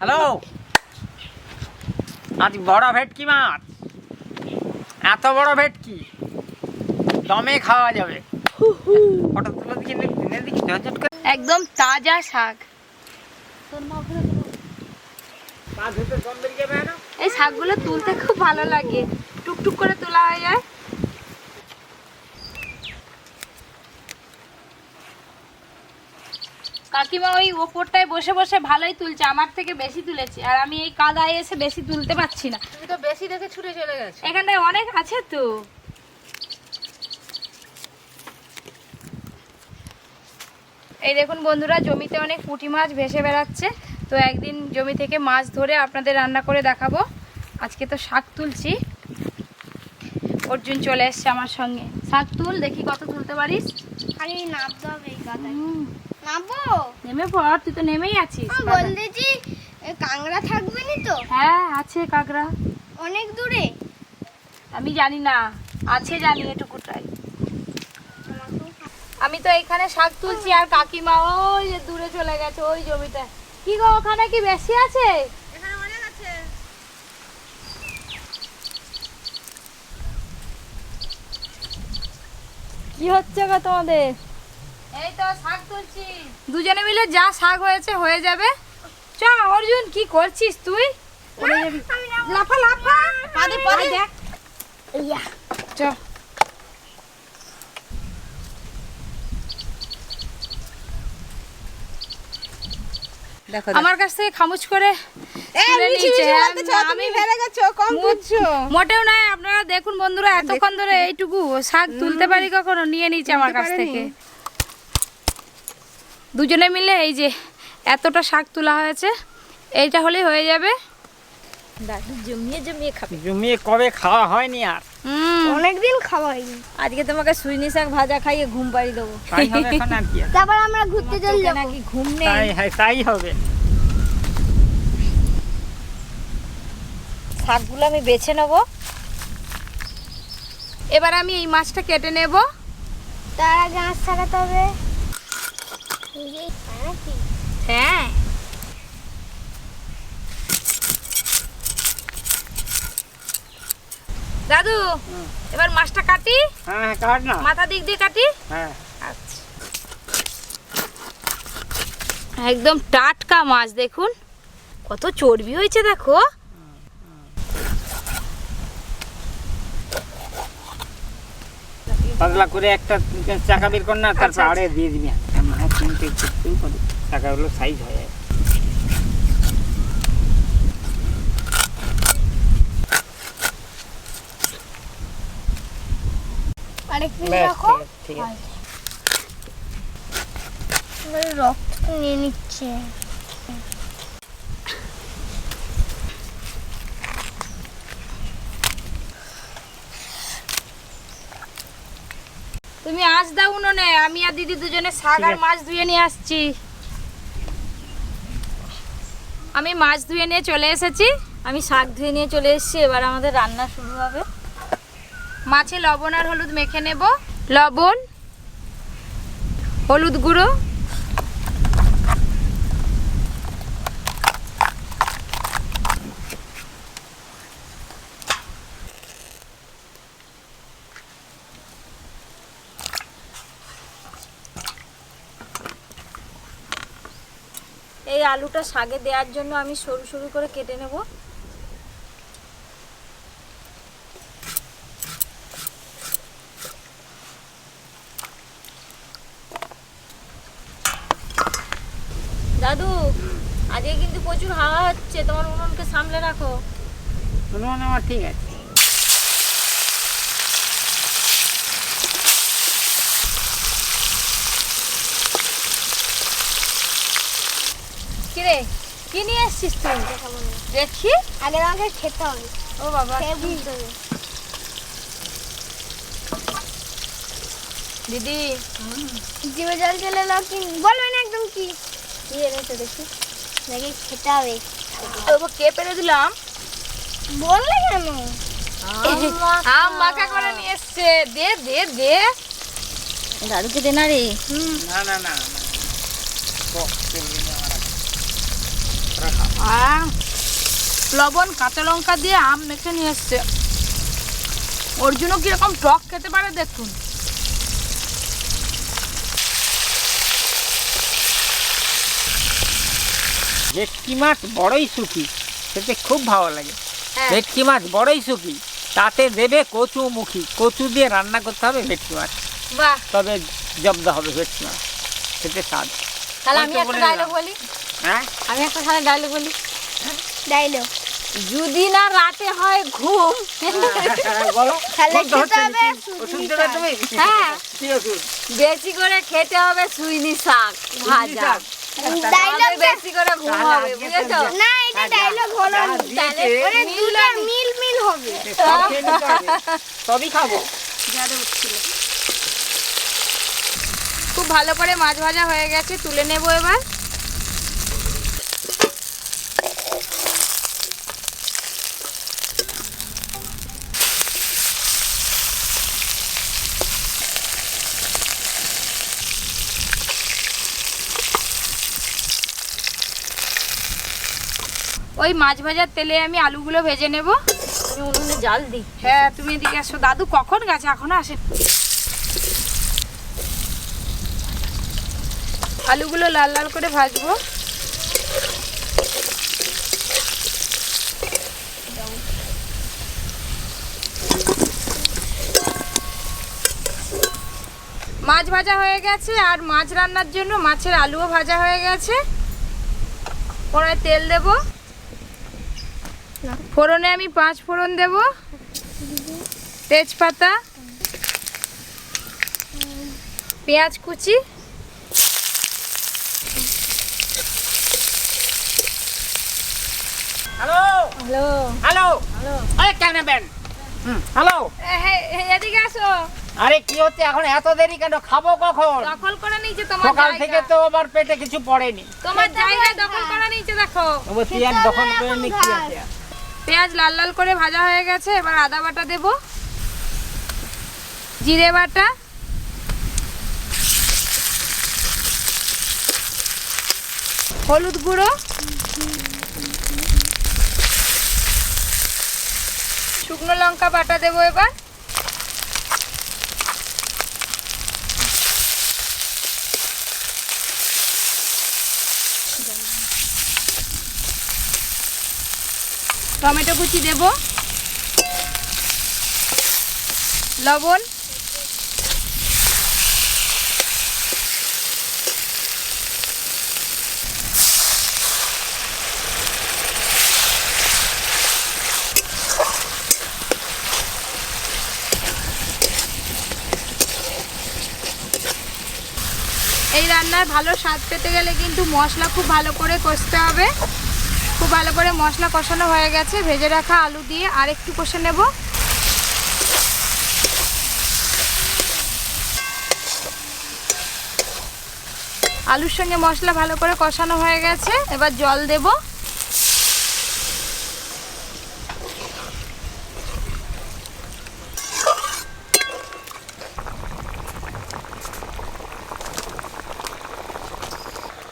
Hello, আজ বড় ভেটকি মাছ, এত বড় ভেটকি দমে খাওয়া যাবে। ফটো তুলে দেখি ঝটঝট করে। একদম তাজা শাক। এই শাকগুলো তুলতে খুব ভালো লাগে, টুকটুক করে তোলা হয়ে যায়। কাকিমা ওই ওপরটায় বসে বসে ভালোই তুলছে, আমার থেকে বেশি তুলেছে, আর আমি এই কাদায় এসে বেশি তুলতে পারছি না। তুমি তো বেশি দেখে ছুটে চলে গেছো। এখানটায় অনেক আছে তো। এই দেখুন বন্ধুরা, জমিতে অনেক পুঁটি মাছ ভেসে বেড়াচ্ছে। তো একদিন জমি থেকে মাছ ধরে আপনাদের রান্না করে দেখাবো। আজকে তো শাক তুলছি, অর্জুন চলে এসছে আমার সঙ্গে। শাক তুল, দেখি কত তুলতে পারিস। খালি নামতে হবে এই কাদায়। নামবো? নেমে পড়, তুই তো নেমেই আছিস। বলতেছি কাংড়া থাকবে নি তো? হ্যাঁ আছে কাঁকড়া। অনেক দূরে? আমি জানি না, আছে জানি এটুকুটাই। আমি তো এখানে শাক তুলছি, আর কাকিমা ওই যে দূরে চলে গেছে ওই জমিটা। কি গো, ওখানে কি বেশি আছে? এখানে অনেক আছে। কি হচ্ছে গো তোমাদের? এই তো শাক তুলছি, দুজনে মিলে যা শাক হয়েছে হয়ে যাবে। চ অর্জুন, কি করছিস তুই? লাফা লাফা, পাদে পাদে দেখ। ইয়া চ। দেখো আমার কাছ থেকে খামুচ করে তুলে নিয়েছে। আমি ফেলে গেছো, কম তুলছো। মোটেও নাই, আপনারা দেখুন বন্ধুরা, এতক্ষণ ধরে এইটুকু শাক তুলতে পারি কখনো? নিয়ে নিয়েছে আমার কাছ থেকে। দুজনে মিলে এই যে এতটা শাক তোলা হয়েছে, এইটা হলেই হয়ে যাবে। দাদু জমিয়ে জমিয়ে খাবে। জমিয়ে কবে খাওয়া হয়নি আর। অনেকদিন খাওয়া হয়নি। আজকে তোমাকে সুইনি শাক ভাজা খাইয়ে ঘুম পাড়িয়ে দেবো। তাই হবে এখন আর কি আছে। তারপর আমরা ঘুরতে চলে চোখে যাবো। নাকি ঘুম নেই। তাই হবে। শাকগুলো আমি বেছে নেবো। এবার আমি এই মাছটা কেটে নেব। তার আগে আঁশ ছাড়াতে হবে। হ্যাঁ, দাদু এবার মাছটা কাটি। হ্যাঁ কাট না। মাথা দিক দিয়ে কাটি। হ্যাঁ আচ্ছা, একদম টাটকা মাছ, দেখুন কত চর্বি হয়েছে দেখো। পাতলা করে একটা চাকা বের কর না, তারপর আড়ে দিয়ে দিবি। মাছ কিনতে চাকাগুলো সাইজ হয়ে যায়। অনেক মিনিট ব্যাস, রাখো। ঠিক আছে। রক্ত নিয়ে নিচ্ছে। তুমি আজ দাও উনুনে, আমি আর দিদি দুজনে শাক আর মাছ ধুয়ে নিয়ে আসছি। আমি মাছ ধুয়ে নিয়ে চলে এসেছি। আমি শাক ধুয়ে নিয়ে চলে এসেছি, এবার আমাদের রান্না শুরু হবে। মাছে লবণ আর হলুদ মেখে নেব। লবণ, হলুদ গুঁড়ো, এই আলুটা শাকে দেওয়ার জন্য আমি সরু সরু করে কেটে নেব। দাদু আজকে কিন্তু প্রচুর হাওয়া হচ্ছে, তোমার উনুনকে সামলে রাখো। উনুন আমার ঠিক আছে। কিরে কি নিয়ে এসছিস তুই? দেখি আগে আমাকে খেতে হবে। ও বাবা, খেয়ে বুঝতে হবে। দিদি জিভে জল চলে এলো। কি বলবে না একদম? কি কি এনেছো দেখি? দেখি খেতে হবে। কে পেরে দিলাম? বললে কেন? আম মাখা করে নিয়ে এসছে। দে দে দে। দাদুকে দে না রে। না না না না। তো, চলবে না আমার। ওরা খাবে। আর লবণ কাঁচা লঙ্কা দিয়ে আম মেখে নিয়ে এসছে। ওর জন্য কিরকম টক খেতে পারে দেখুন। ভেটকি মাছ বড়ই শুকি, খেতে খুব ভালো লাগে। ভেটকি মাছ বড়ই শুকি, তাতে দেবে কচু মুখী, কচু দিয়ে রান্না করতে হবে ভেটকি মাছ, বাহ, তবে জব্দ হবে ভেটকি মাছ, খেতে স্বাদ। তাহলে আমি একটা ডায়লগ বলি। হ্যাঁ, আমি একটা তাহলে ডায়লগ বলি। ডাইলগ যদি না রাতে হয় ঘুম, বলো। তাহলে খেতে হবে ওষুধ দেবে তুমি? হ্যাঁ, কি ওষুধ? বেশি করে খেতে হবে সুইনি শাক ভাজা, ডাইলগ বেশি করে ঘুম হবে, বুঝেছো? না, এটা ডাইলগ হলো না। তাহলে ওরে দুটোর মিল হবে। সব খেয়ে নিতে হবে, সবই খাবো। খুব ভালো করে মাছ ভাজা হয়ে গেছে, তুলে নেব এবার। ওই মাছ ভাজার তেলে আমি আলুগুলো ভেজে নেব। আমি উনুনে জাল দিই। হ্যাঁ, তুমি এদিকে আসো। দাদু কখন গেছে? এখনো আসে। আলুগুলো লাল লাল করে ভাজবো। মাছ ভাজা হয়ে গেছে, আর মাছ রান্নার জন্য মাছের আলুও ভাজা হয়ে গেছে। কড়াই তেল দেব, ফোড়নে আমি 5 ফোড়ন দেব, তেজপাতা, পেঁয়াজ কুচি, হ্যালো হ্যালো, হ্যালো হ্যালো, আরে কেন নেবেন? হ্যালো, এদিকে আসো। আরে কি হচ্ছে এখন এত দেরি কেন? খাবো কখন? দখল করে নিয়েছে তোমার সকাল থেকে জায়গা। তো আবার পেটে কিছু পড়েনি। তোমার জায়গায় দখল করে নিয়েছে, দেখো। ও পেঁয়াজ দখল করে নি কি আছে? পেঁয়াজ লাল লাল করে ভাজা হয়ে গেছে, এবার আদা বাটা দেব, জিরে বাটা, হলুদ গুঁড়ো, শুকনো লঙ্কা বাটা দেব এবার, টমেটো কুচি দেব, লবণ, এই রান্নার ভালো স্বাদ পেতে গেলে কিন্তু মশলা খুব ভালো করে কষতে হবে। খুব ভালো করে মশলা কষানো হয়ে গেছে, ভেজে রাখা আলু দিয়ে আর একটু কষে নেব। আলুর সঙ্গে মশলা ভালো করে কষানো হয়ে গেছে, এবার জল দেব।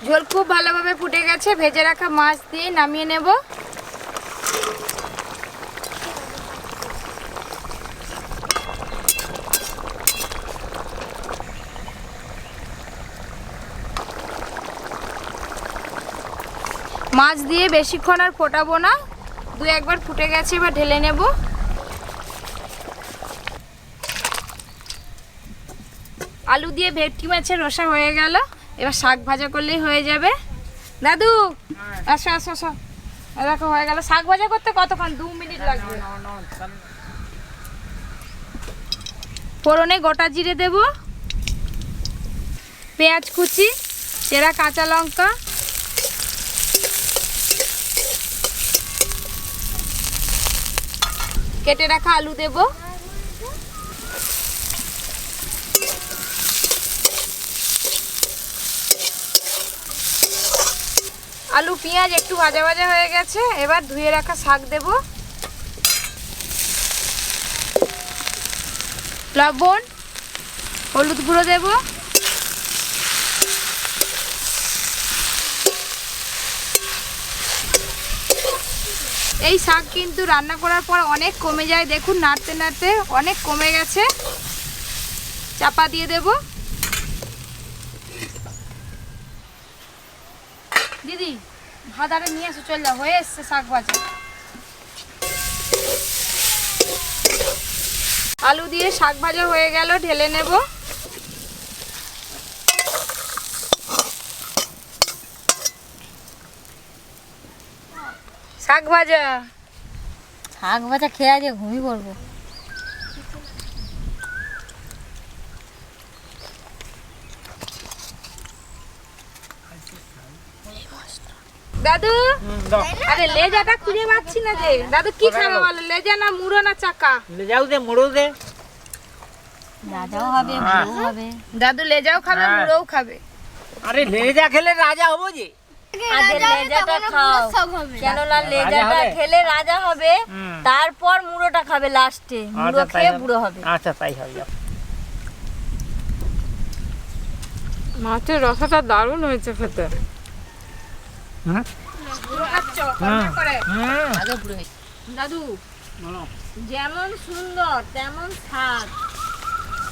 ঝোল খুব ভালোভাবে ফুটে গেছে, ভেজে রাখা মাছ দিয়ে নামিয়ে নেব। মাছ দিয়ে বেশিক্ষণ আর ফোটাবো না, 2-1 ফুটে গেছে, এবার ঢেলে নেব। আলু দিয়ে ভেটকি মাছের রসা হয়ে গেল, এবার শাক ভাজা করলেই হয়ে যাবে। দাদু আসো আসো আসো, দেখো হয়ে গেল। শাক ভাজা করতে কতক্ষণ? 2 মিনিট লাগবে। ফোড়নে গোটা জিরে দেব, পেঁয়াজ কুচি, চেরা কাঁচা লঙ্কা, কেটে রাখা আলু দেব, আলু পেঁয়াজ একটু ভাজা ভাজা হয়ে গেছে, এবার ধুয়ে রাখা শাক দেব, লবণ, হলুদ গুঁড়ো দেব, এই শাক কিন্তু রান্না করার পর অনেক কমে যায়, দেখুন নাড়তে নাড়তে অনেক কমে গেছে। চাপা দিয়ে দেব। দিদি ভাত আরে নিয়ে এসো, চল যাও, হয়ে এসছে শাক ভাজা। আলু দিয়ে শাক ভাজা হয়ে গেল, ঢেলে নেব। শাক ভাজা খেয়ে আজকে ঘুমিয়ে পড়বো। দাদু দাও আরে লেজাটা খুঁজে পাচ্ছি না যে। দাদু কি খাবে বলো, লেজা না মুড়ো না চাকা? যাও দে মুড়ো দে। রাজাও হবে, বুড়ো হবে। দাদু লেজাও খাবে, হ্যাঁ। মুড়োও খাবে। আরে লেজা খেলে রাজা হবো যে। আগে লেজাটা খাও, কেননা লেজাটা খেলে রাজা হবে, তারপর মুড়োটা খাবে লাস্টে। মুড়ো খেয়ে বুড়ো হবে। আচ্ছা তাই হবে। যাও। মাছের রসাটা দারুণ হয়েছে খেতে। হুম মুড়ো খাচ্ছ রান্না করে? হুম আগে বুড়ো হয়েছে। দাদু বলো। যেমন সুন্দর তেমন স্বাদ,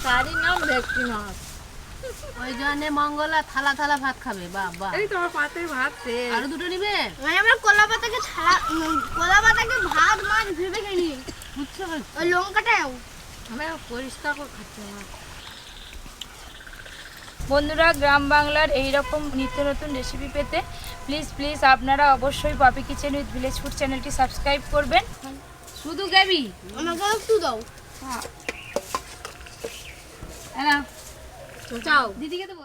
তারই নাম ভেটকি মাছ। ওই জন্য মঙ্গলা থালা থালা ভাত খাবে। বাবা এই তোমার পাতে ভাত শেষ। আরো দুটো নিবে? মানে আমরা কলা পাতাকে ভাত মাছ ভেবে খেলি। ওই লঙ্কাটাও আমি পরিষ্কার করে খাচ্ছি না। বন্ধুরা, গ্রাম বাংলার এইরকম নিত্য নতুন রেসিপি পেতে প্লিজ আপনারা অবশ্যই Poppy Kitchen with Village Food চ্যানেলটি সাবস্ক্রাইব করবেন। শুধু গাবি আমাকে একটু দাও। চাও দিদিকে দেবো।